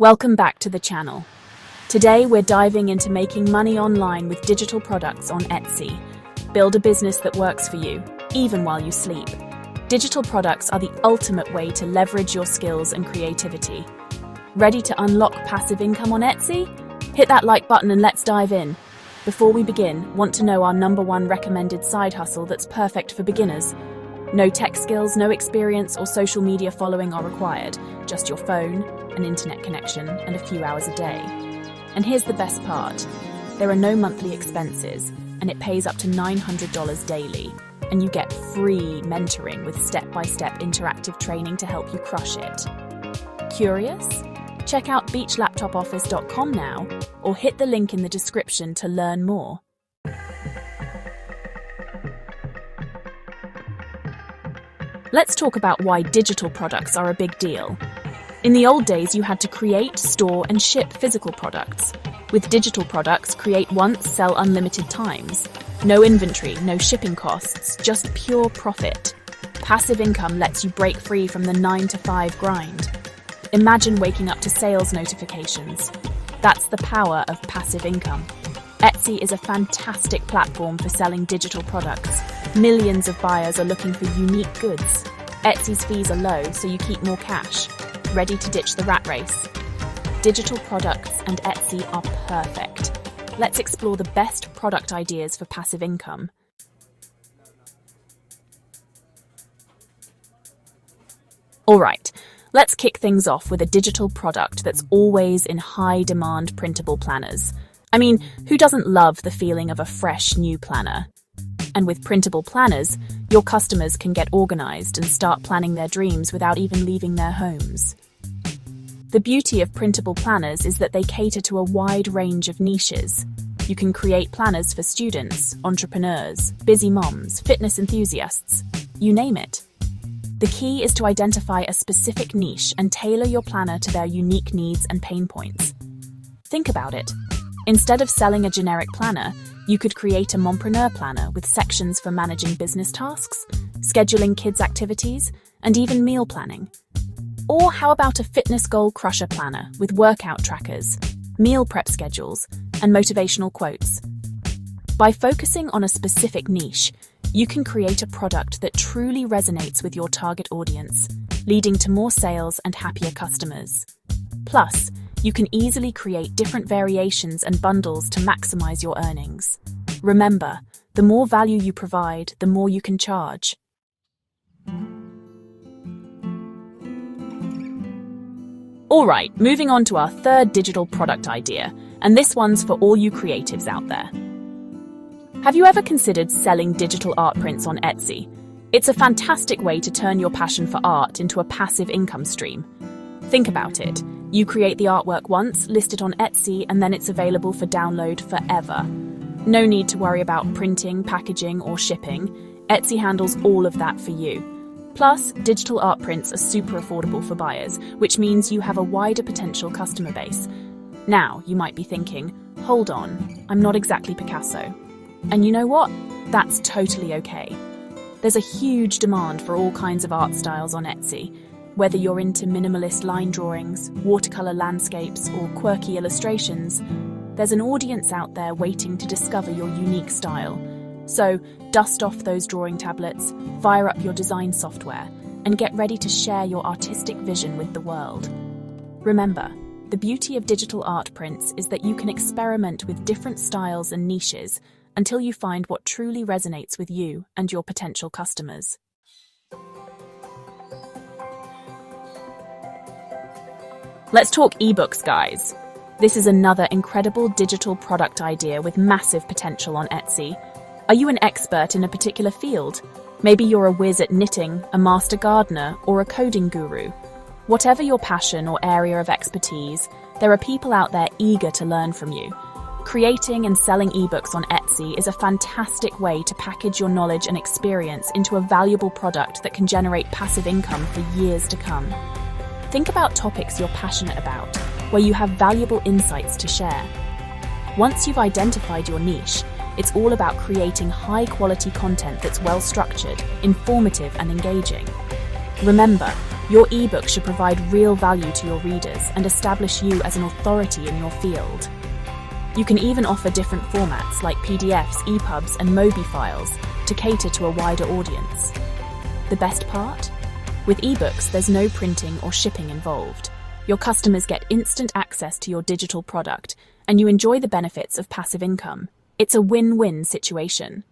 Welcome back to the channel. Today we're diving into making money online with digital products on Etsy. Build a business that works for you, even while you sleep. Digital products are the ultimate way to leverage your skills and creativity. Ready to unlock passive income on Etsy? Hit that like button and let's dive in. Before we begin, want to know our #1 recommended side hustle that's perfect for beginners? No tech skills, no experience or social media following are required, just your phone, an internet connection, and a few hours a day. And here's the best part. There are no monthly expenses, and it pays up to $900 daily, and you get free mentoring with step-by-step interactive training to help you crush it. Curious? Check out beachlaptopoffice.com now, or hit the link in the description to learn more. Let's talk about why digital products are a big deal. In the old days, you had to create, store, and ship physical products. With digital products, create once, sell unlimited times. No inventory, no shipping costs, just pure profit. Passive income lets you break free from the 9-to-5 grind. Imagine waking up to sales notifications. That's the power of passive income. Etsy is a fantastic platform for selling digital products. Millions of buyers are looking for unique goods. Etsy's fees are low, so you keep more cash. Ready to ditch the rat race? Digital products and Etsy are perfect. Let's explore the best product ideas for passive income. Alright, let's kick things off with a digital product that's always in high demand: printable planners. I mean, who doesn't love the feeling of a fresh new planner? And with printable planners, your customers can get organized and start planning their dreams without even leaving their homes. The beauty of printable planners is that they cater to a wide range of niches. You can create planners for students, entrepreneurs, busy moms, fitness enthusiasts, you name it. The key is to identify a specific niche and tailor your planner to their unique needs and pain points. Think about it. Instead of selling a generic planner, you could create a mompreneur planner with sections for managing business tasks, scheduling kids' activities, and even meal planning. Or how about a fitness goal crusher planner with workout trackers, meal prep schedules, and motivational quotes? By focusing on a specific niche, you can create a product that truly resonates with your target audience, leading to more sales and happier customers. Plus, you can easily create different variations and bundles to maximize your earnings. Remember, the more value you provide, the more you can charge. Alright, moving on to our third digital product idea, and this one's for all you creatives out there. Have you ever considered selling digital art prints on Etsy? It's a fantastic way to turn your passion for art into a passive income stream. Think about it. You create the artwork once, list it on Etsy, and then it's available for download forever. No need to worry about printing, packaging, or shipping. Etsy handles all of that for you. Plus, digital art prints are super affordable for buyers, which means you have a wider potential customer base. Now, you might be thinking, hold on, I'm not exactly Picasso. And you know what? That's totally okay. There's a huge demand for all kinds of art styles on Etsy. Whether you're into minimalist line drawings, watercolor landscapes, or quirky illustrations, there's an audience out there waiting to discover your unique style. So, dust off those drawing tablets, fire up your design software, and get ready to share your artistic vision with the world. Remember, the beauty of digital art prints is that you can experiment with different styles and niches until you find what truly resonates with you and your potential customers. Let's talk ebooks, guys. This is another incredible digital product idea with massive potential on Etsy. Are you an expert in a particular field? Maybe you're a whiz at knitting, a master gardener, or a coding guru. Whatever your passion or area of expertise, there are people out there eager to learn from you. Creating and selling ebooks on Etsy is a fantastic way to package your knowledge and experience into a valuable product that can generate passive income for years to come. Think about topics you're passionate about, where you have valuable insights to share. Once you've identified your niche, it's all about creating high-quality content that's well-structured, informative, and engaging. Remember, Your ebook should provide real value to your readers and establish you as an authority in your field. You can even offer different formats like PDFs, EPUBs, and MOBI files to cater to a wider audience. The best part? With ebooks, there's no printing or shipping involved. Your customers get instant access to your digital product, and you enjoy the benefits of passive income. It's a win-win situation.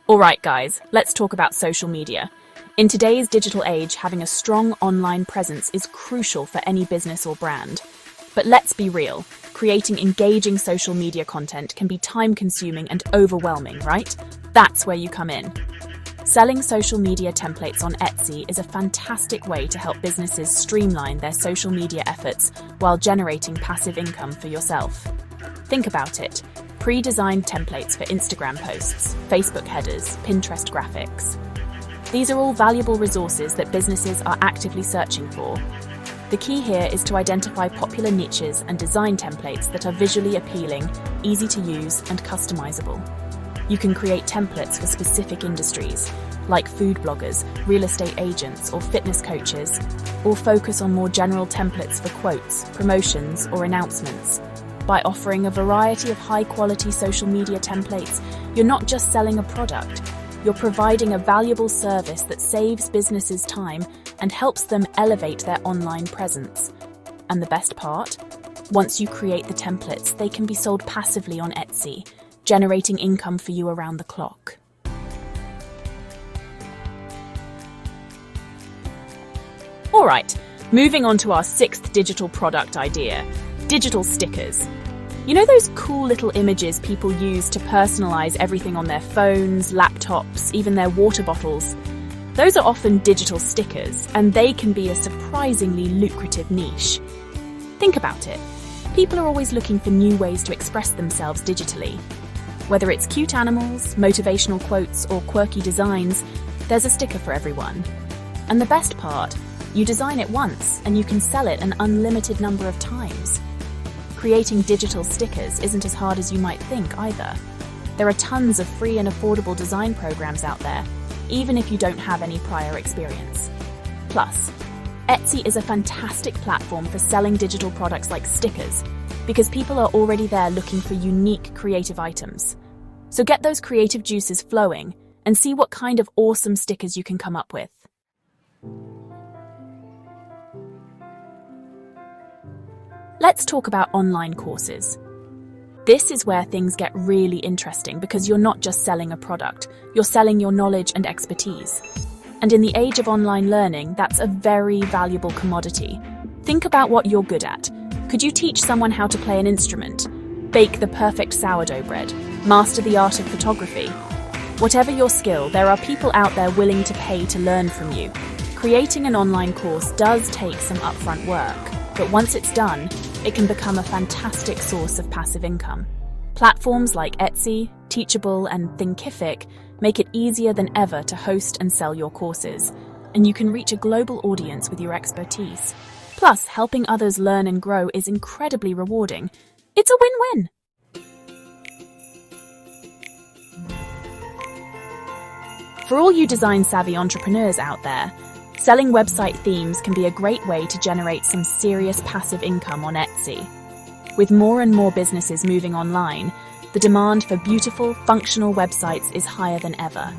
Alright guys, let's talk about social media. In today's digital age, having a strong online presence is crucial for any business or brand. But let's be real, creating engaging social media content can be time-consuming and overwhelming, right? That's where you come in. Selling social media templates on Etsy is a fantastic way to help businesses streamline their social media efforts while generating passive income for yourself. Think about it. Pre-designed templates for Instagram posts, Facebook headers, Pinterest graphics. These are all valuable resources that businesses are actively searching for. The key here is to identify popular niches and design templates that are visually appealing, easy to use, and customizable. You can create templates for specific industries, like food bloggers, real estate agents, or fitness coaches, or focus on more general templates for quotes, promotions, or announcements. By offering a variety of high-quality social media templates, you're not just selling a product, you're providing a valuable service that saves businesses time and helps them elevate their online presence. And the best part? Once you create the templates, they can be sold passively on Etsy, generating income for you around the clock. Alright, moving on to our sixth digital product idea, digital stickers. You know those cool little images people use to personalize everything on their phones, laptops, even their water bottles? Those are often digital stickers, and they can be a surprisingly lucrative niche. Think about it. People are always looking for new ways to express themselves digitally. Whether it's cute animals, motivational quotes, or quirky designs, there's a sticker for everyone. And the best part, you design it once and you can sell it an unlimited number of times. Creating digital stickers isn't as hard as you might think either. There are tons of free and affordable design programs out there, even if you don't have any prior experience. Plus, Etsy is a fantastic platform for selling digital products like stickers, because people are already there looking for unique creative items. So get those creative juices flowing and see what kind of awesome stickers you can come up with. Let's talk about online courses. This is where things get really interesting because you're not just selling a product, you're selling your knowledge and expertise. And in the age of online learning, that's a very valuable commodity. Think about what you're good at. Could you teach someone how to play an instrument, bake the perfect sourdough bread, master the art of photography? Whatever your skill, there are people out there willing to pay to learn from you. Creating an online course does take some upfront work, but once it's done, it can become a fantastic source of passive income. Platforms like Etsy, Teachable, and Thinkific make it easier than ever to host and sell your courses, and you can reach a global audience with your expertise. Plus, helping others learn and grow is incredibly rewarding. It's a win-win. For all you design-savvy entrepreneurs out there, selling website themes can be a great way to generate some serious passive income on Etsy. With more and more businesses moving online, the demand for beautiful, functional websites is higher than ever.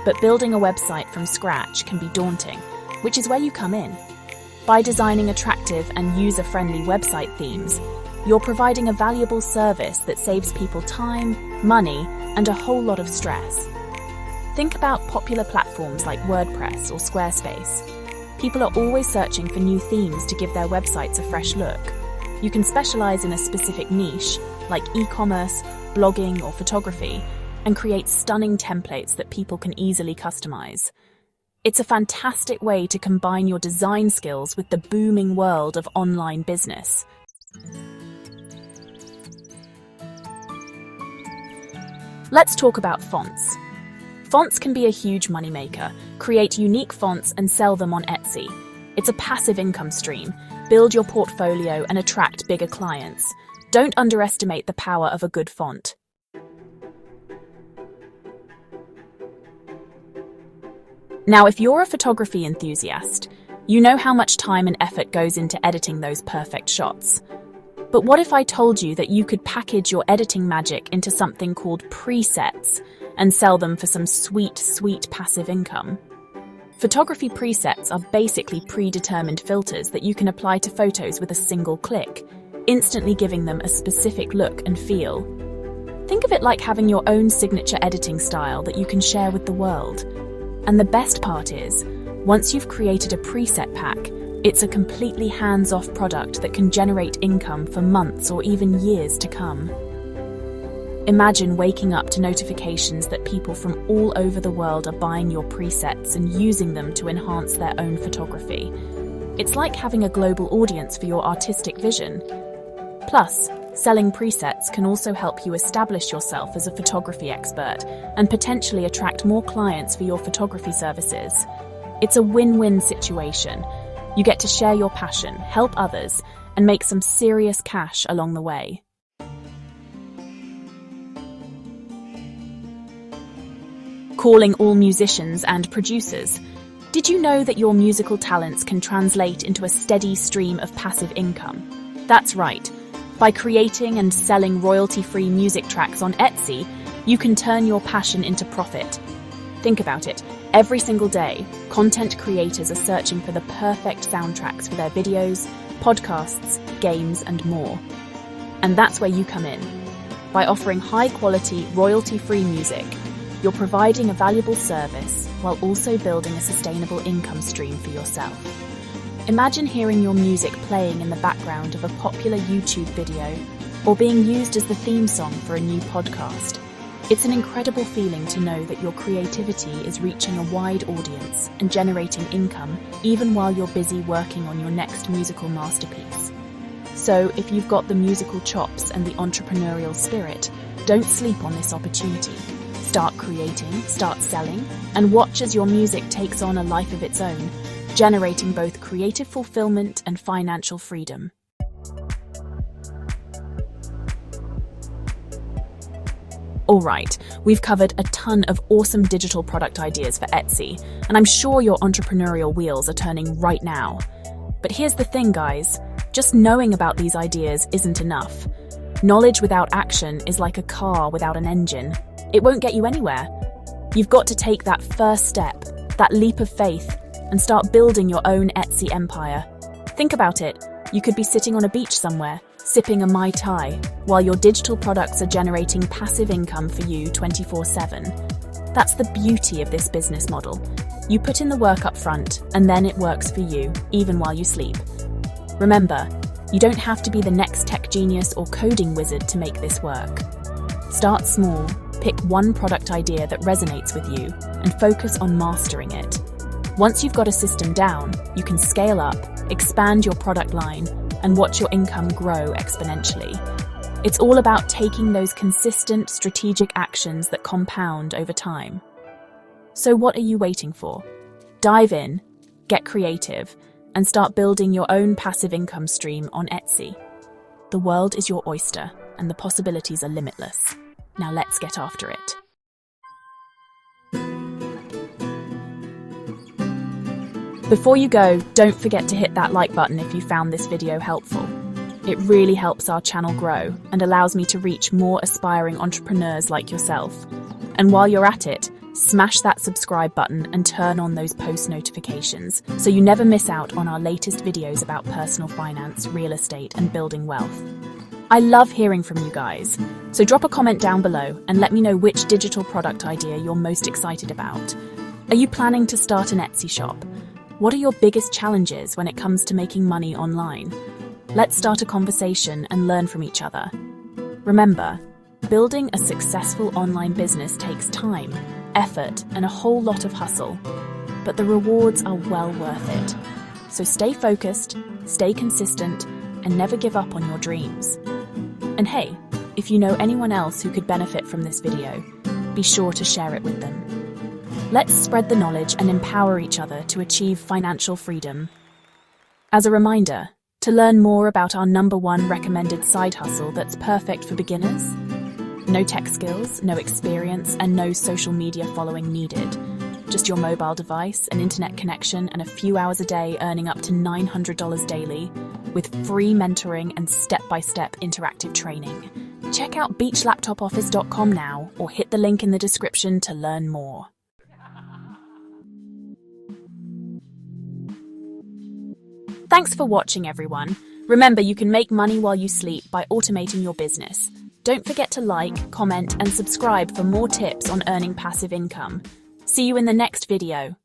But building a website from scratch can be daunting, which is where you come in. By designing attractive and user-friendly website themes, you're providing a valuable service that saves people time, money, and a whole lot of stress. Think about popular platforms like WordPress or Squarespace. People are always searching for new themes to give their websites a fresh look. You can specialize in a specific niche, like e-commerce, blogging, or photography, and create stunning templates that people can easily customize. It's a fantastic way to combine your design skills with the booming world of online business. Let's talk about fonts. Fonts can be a huge moneymaker. Create unique fonts and sell them on Etsy. It's a passive income stream. Build your portfolio and attract bigger clients. Don't underestimate the power of a good font. Now, if you're a photography enthusiast, you know how much time and effort goes into editing those perfect shots. But what if I told you that you could package your editing magic into something called presets and sell them for some sweet, sweet passive income? Photography presets are basically predetermined filters that you can apply to photos with a single click, instantly giving them a specific look and feel. Think of it like having your own signature editing style that you can share with the world. And the best part is, once you've created a preset pack, it's a completely hands-off product that can generate income for months or even years to come. Imagine waking up to notifications that people from all over the world are buying your presets and using them to enhance their own photography. It's like having a global audience for your artistic vision. Plus, selling presets can also help you establish yourself as a photography expert and potentially attract more clients for your photography services. It's a win-win situation. You get to share your passion, help others, and make some serious cash along the way. Calling all musicians and producers. Did you know that your musical talents can translate into a steady stream of passive income? That's right. By creating and selling royalty-free music tracks on Etsy, you can turn your passion into profit. Think about it. Every single day, content creators are searching for the perfect soundtracks for their videos, podcasts, games, and more. And that's where you come in. By offering high-quality, royalty-free music, you're providing a valuable service while also building a sustainable income stream for yourself. Imagine hearing your music playing in the background of a popular YouTube video or being used as the theme song for a new podcast. It's an incredible feeling to know that your creativity is reaching a wide audience and generating income even while you're busy working on your next musical masterpiece. So, if you've got the musical chops and the entrepreneurial spirit, don't sleep on this opportunity. Start creating, start selling, and watch as your music takes on a life of its own, generating both creative fulfillment and financial freedom. Alright, we've covered a ton of awesome digital product ideas for Etsy, and I'm sure your entrepreneurial wheels are turning right now. But here's the thing, guys, just knowing about these ideas isn't enough. Knowledge without action is like a car without an engine. It won't get you anywhere. You've got to take that first step, that leap of faith, and start building your own Etsy empire. Think about it. You could be sitting on a beach somewhere, sipping a Mai Tai, while your digital products are generating passive income for you 24/7. That's the beauty of this business model. You put in the work up front, and then it works for you, even while you sleep. Remember, you don't have to be the next tech genius or coding wizard to make this work. Start small, pick one product idea that resonates with you, and focus on mastering it. Once you've got a system down, you can scale up, expand your product line, and watch your income grow exponentially. It's all about taking those consistent, strategic actions that compound over time. So what are you waiting for? Dive in, get creative, and start building your own passive income stream on Etsy. The world is your oyster, and the possibilities are limitless. Now let's get after it. Before you go, don't forget to hit that like button if you found this video helpful. It really helps our channel grow and allows me to reach more aspiring entrepreneurs like yourself. And while you're at it, smash that subscribe button and turn on those post notifications so you never miss out on our latest videos about personal finance, real estate, and building wealth. I love hearing from you guys, so drop a comment down below and let me know which digital product idea you're most excited about. Are you planning to start an Etsy shop? What are your biggest challenges when it comes to making money online? Let's start a conversation and learn from each other. Remember, building a successful online business takes time, effort, and a whole lot of hustle, but the rewards are well worth it. So stay focused, stay consistent, and never give up on your dreams. And hey, if you know anyone else who could benefit from this video, be sure to share it with them. Let's spread the knowledge and empower each other to achieve financial freedom. As a reminder, to learn more about our #1 recommended side hustle that's perfect for beginners, no tech skills, no experience, and no social media following needed. Just your mobile device, an internet connection, and a few hours a day earning up to $900 daily, with free mentoring and step-by-step interactive training. Check out beachlaptopoffice.com now or hit the link in the description to learn more. Thanks for watching, everyone. Remember, you can make money while you sleep by automating your business. Don't forget to like, comment, and subscribe for more tips on earning passive income. See you in the next video.